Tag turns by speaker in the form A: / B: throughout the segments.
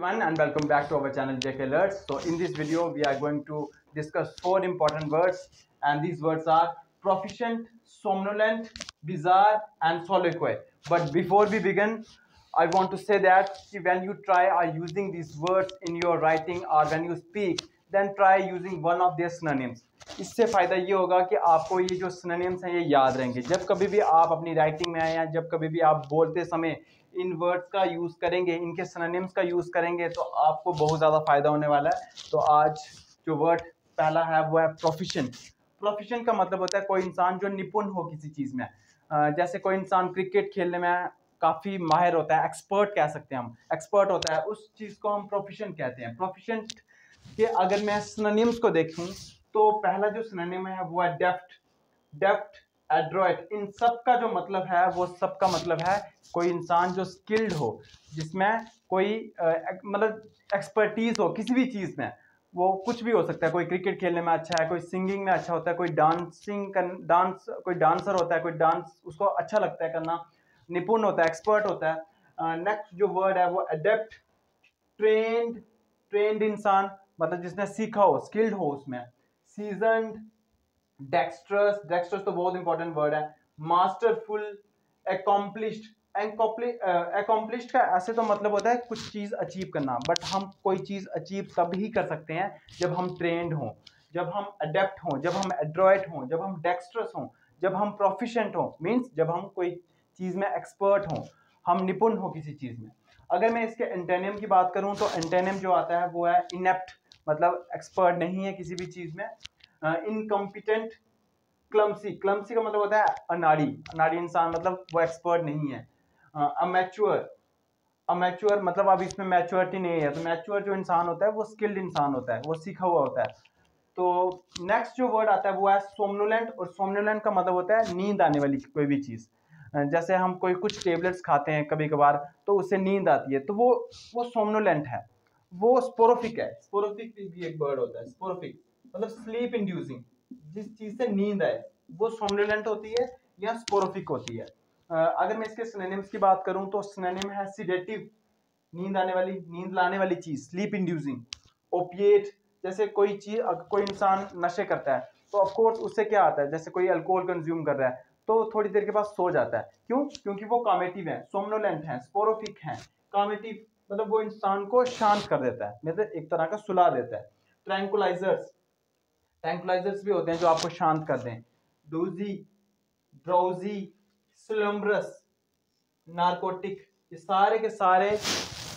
A: everyone and welcome back to our channel JK Alerts. So in this video we are going to discuss 4 important words, and these words are proficient, somnolent, bizarre and soliloquy. But before we begin, I want to say that when you try using these words in your writing or when you speak, then try using one of their synonyms. इससे फ़ायदा ये होगा कि आपको ये जो synonyms हैं ये याद रहेंगे। जब कभी भी आप अपनी राइटिंग में आए या जब कभी भी आप बोलते समय इन वर्ड्स का यूज़ करेंगे, इनके सिनोनिम्स का यूज़ करेंगे, तो आपको बहुत ज़्यादा फ़ायदा होने वाला है। तो आज जो वर्ड पहला है वो है प्रोफिशिएंट। प्रोफिशिएंट का मतलब होता है कोई इंसान जो निपुण हो किसी चीज़ में। जैसे कोई इंसान क्रिकेट खेलने में काफ़ी माहिर होता है, एक्सपर्ट कह सकते हैं हम, एक्सपर्ट होता है, उस चीज़ को हम प्रोफिशिएंट कहते हैं। प्रोफिशिएंट के अगर मैं सिनोनिम्स को देखूं तो पहला जो सिनोनिम है वो है डेफ्ट, एड्रॉयट। इन सब का जो मतलब है वो सब का मतलब है कोई इंसान जो स्किल्ड हो, जिसमें कोई मतलब एक्सपर्टीज हो किसी भी चीज़ में। वो कुछ भी हो सकता है, कोई क्रिकेट खेलने में अच्छा है, कोई सिंगिंग में अच्छा होता है, कोई कोई डांसर होता है, कोई डांस उसको अच्छा लगता है करना, निपुण होता है, एक्सपर्ट होता है। नेक्स्ट जो वर्ड है वो एडेप्ट, ट्रेंड इंसान, मतलब जिसने सीखा हो, स्किल्ड हो उसमें। सीजन्ड, डेक्स्ट्रस तो बहुत इंपॉर्टेंट वर्ड है। मास्टरफुल, एकॉम्प्लिश्ड। एकॉम्प्लिश्ड का ऐसे तो मतलब होता है कुछ चीज़ अचीव करना, बट हम कोई चीज़ अचीव तब ही कर सकते हैं जब हम ट्रेंड हों, जब हम अडेप्ट हों, जब हम एड्रॉयट हों, जब हम डेक्स्ट्रस हों, जब हम प्रोफिशिएंट हों, मीन्स जब हम कोई चीज़ में एक्सपर्ट हों, हम निपुण हो किसी चीज़ में। अगर मैं इसके एंटेनिम की बात करूं तो एंटेनिम जो आता है वो है इनेप्ट, मतलब एक्सपर्ट नहीं है किसी भी चीज़ में। इनकम्पिटेंट, क्लमसी का मतलब होता है अनाड़ी इंसान, मतलब वो एक्सपर्ट नहीं है। अमेच्योर मतलब अब इसमें मैच्योरिटी नहीं है, तो मैच्योर जो इंसान होता है वो स्किल्ड इंसान होता है, वो सीखा हुआ होता है। तो नेक्स्ट जो वर्ड आता है वो है सोमनोलेंट, और सोमनोलेंट का मतलब होता है नींद आने वाली कोई भी चीज़। जैसे हम कोई कुछ टेबलेट्स खाते हैं कभी कभार तो उससे नींद आती है, तो वो सोमनोलेंट है। वो स्पोरोफिक है, स्पोरोफिक भी एक वर्ड होता है, स्पोरोफिक मतलब स्लीप इंड्यूसिंग, जिस चीज़ से नींद आए वो सोमनोलेंट होती है या स्पोरोफिक होती है। अगर मैं इसके सिनोनिम्स की बात करूं तो सिनोनिम है सिडेटिव, नींद आने वाली, नींद लाने वाली चीज़, स्लीप इंड्यूसिंग। ओपिएट, जैसे कोई चीज़, कोई इंसान नशे करता है तो ऑफ कोर्स उससे क्या आता है, जैसे कोई अल्कोहल कंज्यूम कर रहा है तो थोड़ी देर के बाद सो जाता है। क्यों? क्योंकि वो कामेटिव है, सोमनोलेंट है, स्पोरोफिक है। कामेटिव मतलब वो इंसान को शांत कर देता है, मतलब एक तरह का सुला देता है। ट्रैंकुलाइजर्स भी होते हैं जो आपको शांत कर दें। डोजी, ड्राउजी, स्लम्बरस, नारकोटिक, ये सारे के सारे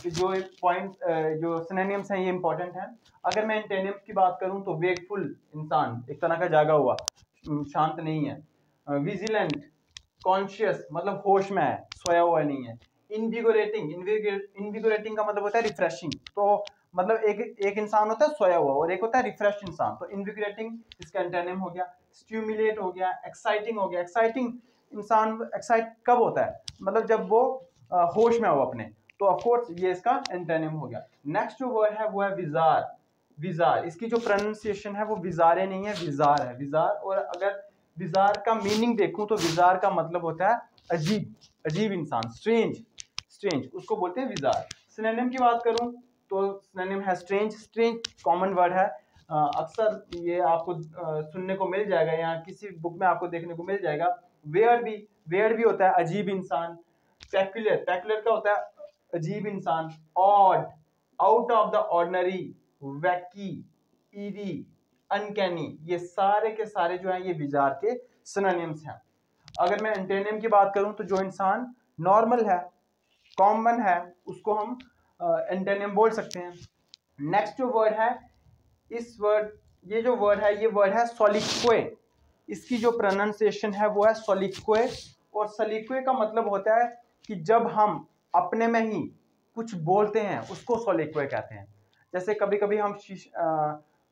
A: जो पॉइंट जो सिनोनिम्स हैं ये इंपॉर्टेंट हैं। अगर मैं एंटोनिम्स की बात करूं तो वेकफुल इंसान, एक तरह का जागा हुआ, शांत नहीं है। विजिलेंट, कॉन्शियस मतलब होश में है, सोया हुआ नहीं है। इनविगोरेटिंग का मतलब होता है रिफ्रेशिंग, तो मतलब एक इंसान होता है सोया हुआ और एक होता है रिफ्रेश इंसान, तो इनविगोरेटिंग इसका एंटोनिम हो गया। स्टिमुलेट हो गया, एक्साइटिंग हो गया। एक्साइटिंग इंसान एक्साइट कब होता है, मतलब जब वो होश में हो अपने, तो ऑफ कोर्स ये इसका एंटोनिम हो गया। नेक्स्ट जो वर्ड है वो है विजार। इसकी जो प्रोनाउंसिएशन है वो विजारे नहीं है, विजार है, विजार। और अगर विजार का मीनिंग देखूं तो विजार का मतलब होता है अजीब इंसान, स्ट्रेंज, उसको बोलते हैं विजार। सिनोनिम की बात करूं तो सिनोनिम है स्ट्रेंज कॉमन वर्ड है। अक्सर ये आपको सुनने को मिल जाएगा या किसी बुक में आपको देखने को मिल जाएगा। वेयर्ड भी होता है अजीब इंसान। पैक्युलर का होता है अजीब इंसान। Odd, out of the ordinary, वैकी, eerie, uncanny, ये सारे के सारे जो हैं ये विजार के सिनोनिम्स हैं। अगर मैं एंटोनिम की बात करूं तो जो इंसान नॉर्मल है, कॉमन है, उसको हम एंटोनिम बोल सकते हैं। नेक्स्ट जो वर्ड है, ये जो वर्ड है ये वर्ड है सोलिक्वे। इसकी जो प्रोनाउंसिएशन है वो है सोलिक्वे, और सोलिक्वे का मतलब होता है कि जब हम अपने में ही कुछ बोलते हैं उसको सोलिक्वे कहते हैं। जैसे कभी कभी हम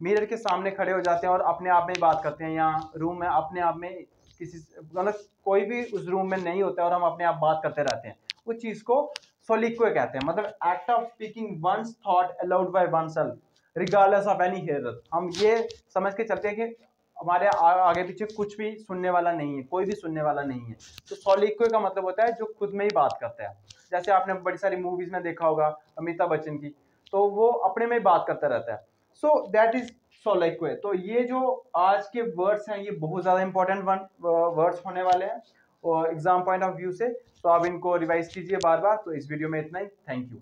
A: मिरर के सामने खड़े हो जाते हैं और अपने आप में ही बात करते हैं, या रूम में अपने आप में किसी, मतलब कोई भी उस रूम में नहीं होता है और हम अपने आप बात करते रहते हैं, उस चीज़ को सोलिक्वे कहते हैं। मतलब act of speaking one's thought aloud by oneself regardless of any hearer. हम ये समझ के चलते हैं कि हमारे आगे पीछे कुछ भी सुनने वाला नहीं है, कोई भी सुनने वाला नहीं है। तो सोलिक्वे का मतलब होता है जो खुद में ही बात करता है। जैसे आपने बड़ी सारी मूवीज में देखा होगा अमिताभ बच्चन की, तो वो अपने में बात करता रहता है। So that is soliloquy. तो ये जो आज के वर्ड्स हैं ये बहुत ज़्यादा इंपॉर्टेंट वर्ड्स होने वाले हैं और एग्जाम पॉइंट ऑफ व्यू से, तो आप इनको रिवाइज कीजिए बार बार। तो इस वीडियो में इतना ही, थैंक यू।